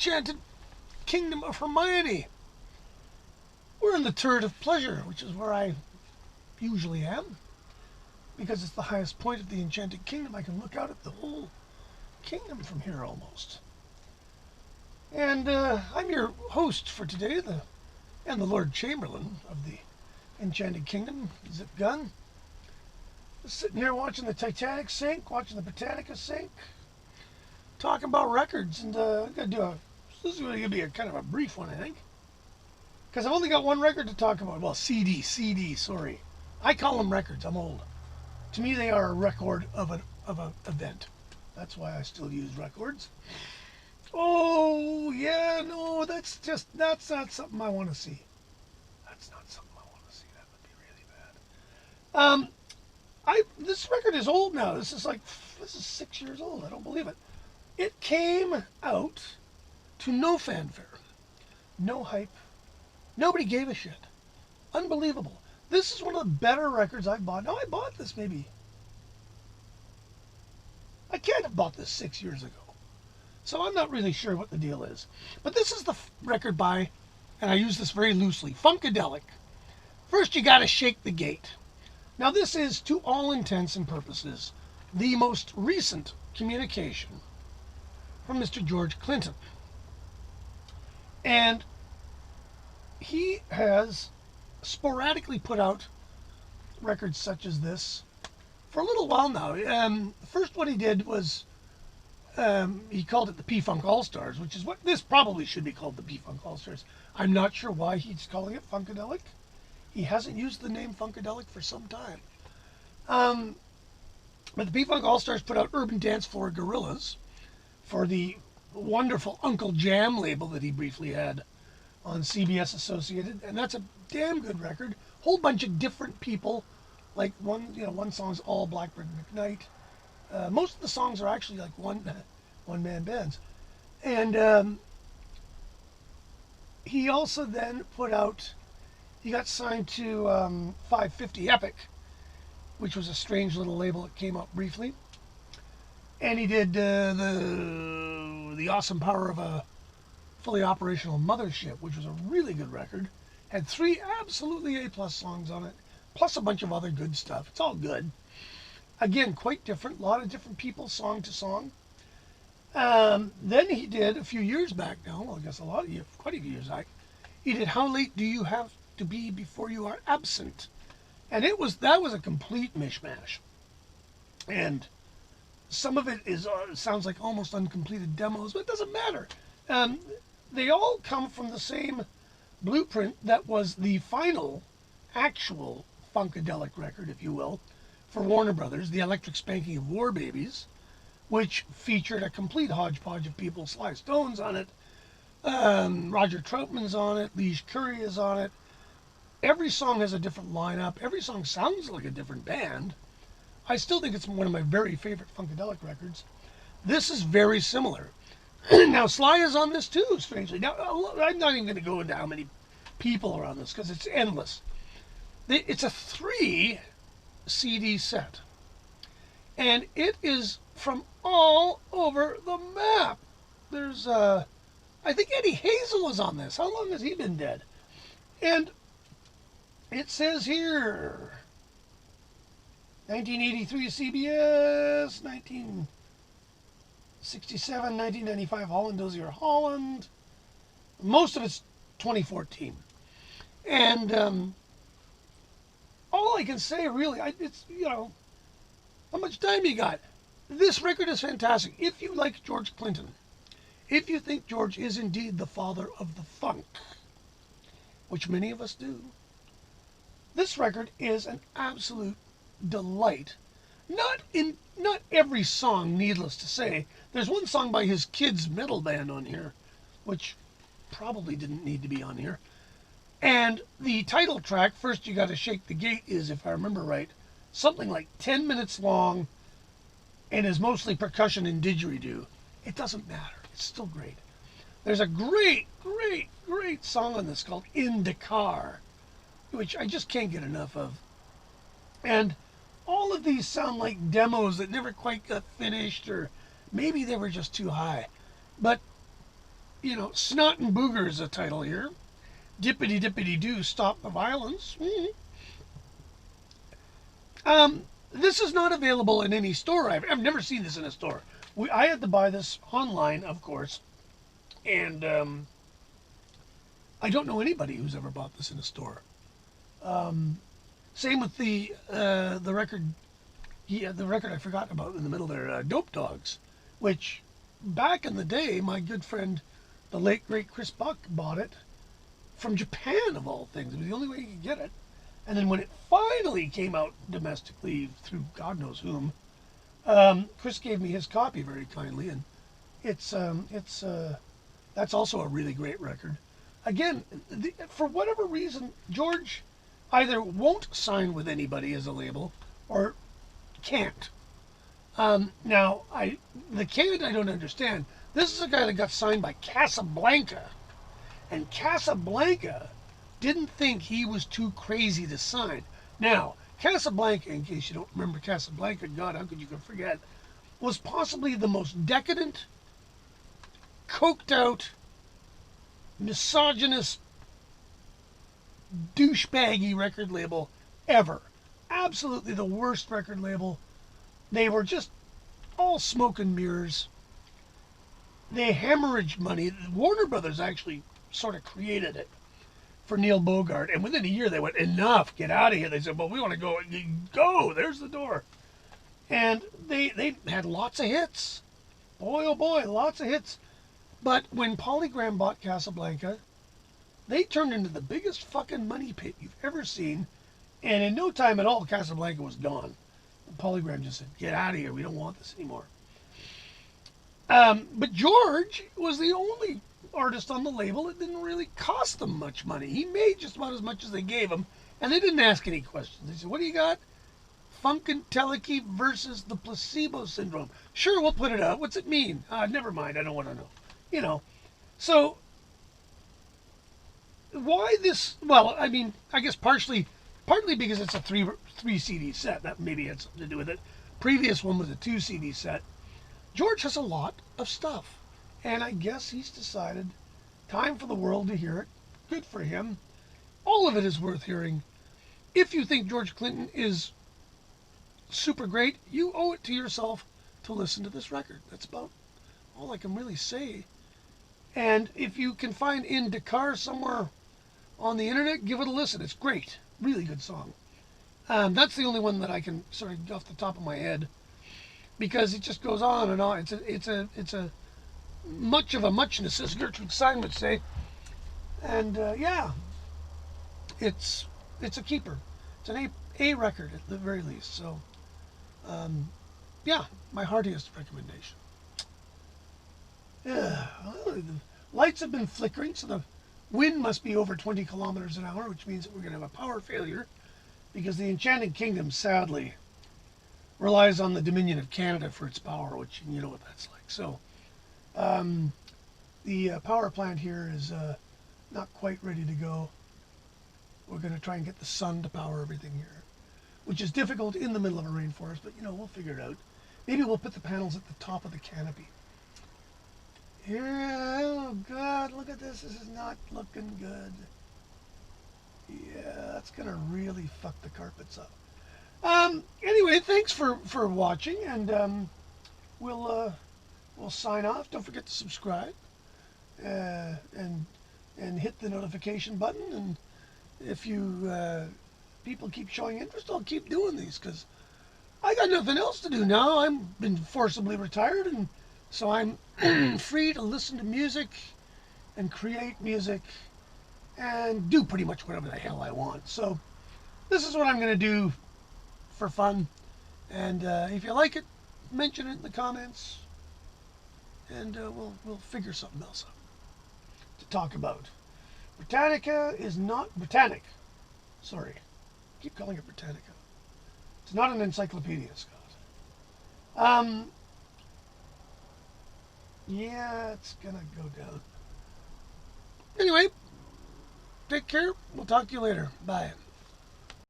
enchanted kingdom of Hermione. We're in the turret of pleasure, which is where I usually am, because it's the highest point of the enchanted kingdom. I can look out at the whole kingdom from here almost. And I'm your host for today, and the Lord Chamberlain of the enchanted kingdom, Zip Gun. Just sitting here watching the Titanic sink, watching the Britannica sink, talking about records, and I'm gonna do this is going to be a kind of a brief one, I think, because I've only got one record to talk about. Well, CD, sorry. I call them records. I'm old. To me, they are a record of an event. That's why I still use records. Oh yeah, no, that's not something I want to see. That's not something I want to see. That would be really bad. This record is old now. This is 6 years old. I don't believe it. It came out to no fanfare, no hype. Nobody gave a shit. Unbelievable. This is one of the better records I've bought. Now, I bought this I can't have bought this 6 years ago. So I'm not really sure what the deal is. But this is the record by, and I use this very loosely, Funkadelic. First, you gotta shake the gate. Now, this is, to all intents and purposes, the most recent communication from Mr. George Clinton. And he has sporadically put out records such as this for a little while now. The first one he did was, he called it the P-Funk All-Stars, which is what this probably should be called, the P-Funk All-Stars. I'm not sure why he's calling it Funkadelic. He hasn't used the name Funkadelic for some time. But the P-Funk All-Stars put out Urban Dance Floor Gorillas for the wonderful Uncle Jam label that he briefly had on CBS Associated, and that's a damn good record. Whole bunch of different people, like one song's all Blackbird McKnight. Most of the songs are actually like one-man bands. And he also then he got signed to 550 Epic, which was a strange little label that came up briefly. And he did the Awesome Power of a Fully Operational Mothership, which was a really good record. Had 3 absolutely A+ songs on it, plus a bunch of other good stuff. It's all good. Again, quite different. A lot of different people, song to song. Then he did, a few years back now, well, I guess quite a few years back, he did How Late Do You Have to Be Before You Are Absent? And that was a complete mishmash. And some of it sounds like almost uncompleted demos, but it doesn't matter. They all come from the same blueprint that was the final actual Funkadelic record, if you will, for Warner Brothers, The Electric Spanking of War Babies, which featured a complete hodgepodge of people. Sly Stone's on it, Roger Troutman's on it, Liege Curry is on it. Every song has a different lineup. Every song sounds like a different band. I still think it's one of my very favorite Funkadelic records. This is very similar. Now, Sly is on this too, strangely. Now, I'm not even going to go into how many people are on this, because it's endless. It's a 3 CD set. And it is from all over the map. There's, I think Eddie Hazel is on this. How long has he been dead? And it says here, 1983 CBS, 1967, 1995 Holland Dozier Holland. Most of it's 2014. And all I can say really, it's, how much time you got? This record is fantastic. If you like George Clinton, if you think George is indeed the father of the funk, which many of us do, this record is an absolute delight. Not every song, needless to say. There's one song by his kids' metal band on here, which probably didn't need to be on here. And the title track, First You Gotta Shake the Gate, is, if I remember right, something like 10 minutes long and is mostly percussion and didgeridoo. It doesn't matter. It's still great. There's a great song on this called In the Car, which I just can't get enough of. And all of these sound like demos that never quite got finished, or maybe they were just too high. But you know, Snot and Booger is a title here. Dippity Dippity Doo, Stop the Violence. This is not available in any store. I've never seen this in a store. I had to buy this online, of course, and I don't know anybody who's ever bought this in a store. Same with the record. Yeah, the record I forgot about in the middle there, Dope Dogs, which back in the day, my good friend, the late great Chris Buck, bought it from Japan of all things. It was the only way you could get it. And then when it finally came out domestically through God knows whom, Chris gave me his copy very kindly, and it's that's also a really great record. Again, for whatever reason, George either won't sign with anybody as a label or can't. Now, the can't I don't understand. This is a guy that got signed by Casablanca, and Casablanca didn't think he was too crazy to sign. Now, Casablanca, in case you don't remember Casablanca, God, how could you forget, was possibly the most decadent, coked out, misogynist, douchebaggy record label ever. Absolutely the worst record label. They were just all smoke and mirrors. They hemorrhaged money. Warner Brothers actually sort of created it for Neil Bogart, and within a year they went, enough, get out of here. They said, well, we want to go, there's the door. And they had lots of hits. Boy, oh boy, lots of hits. But when Polygram bought Casablanca, they turned into the biggest fucking money pit you've ever seen, and in no time at all, Casablanca was gone. And Polygram just said, get out of here, we don't want this anymore. But George was the only artist on the label. It didn't really cost them much money. He made just about as much as they gave him, and they didn't ask any questions. They said, what do you got? Funkadelic versus the Placebo Syndrome. Sure, we'll put it out. What's it mean? Never mind, I don't want to know. You know, so why this? Well, I mean, I guess partly because it's a three CD set. That maybe had something to do with it. Previous one was a 2 CD set. George has a lot of stuff. And I guess he's decided, time for the world to hear it. Good for him. All of it is worth hearing. If you think George Clinton is super great, you owe it to yourself to listen to this record. That's about all I can really say. And if you can find In Dakar somewhere on the internet, give it a listen. It's great. Really good song. That's the only one that I can sort of off the top of my head, because it just goes on and on. It's a much of a muchness, as Gertrude Stein would say. And yeah, it's a keeper. It's an A record at the very least. So yeah, my heartiest recommendation. Yeah, well, the lights have been flickering, so the wind must be over 20 kilometers an hour, which means that we're going to have a power failure, because the Enchanted Kingdom, sadly, relies on the Dominion of Canada for its power, which you know what that's like. So the power plant here is not quite ready to go. We're going to try and get the sun to power everything here, which is difficult in the middle of a rainforest, but you know, we'll figure it out. Maybe we'll put the panels at the top of the canopy. Here, oh God, look at this. This is not looking good. Yeah, that's going to really fuck the carpets up. Anyway, thanks for watching, and we'll sign off. Don't forget to subscribe and hit the notification button. And if you people keep showing interest, I'll keep doing these, because I got nothing else to do now. I've been forcibly retired, and so I'm free to listen to music and create music and do pretty much whatever the hell I want. So this is what I'm going to do for fun. And if you like it, mention it in the comments, and we'll figure something else out to talk about. Britannica is not Britannic. Sorry, keep calling it Britannica. It's not an encyclopedia, Scott. Yeah, it's gonna go down. Anyway, take care. We'll talk to you later. Bye.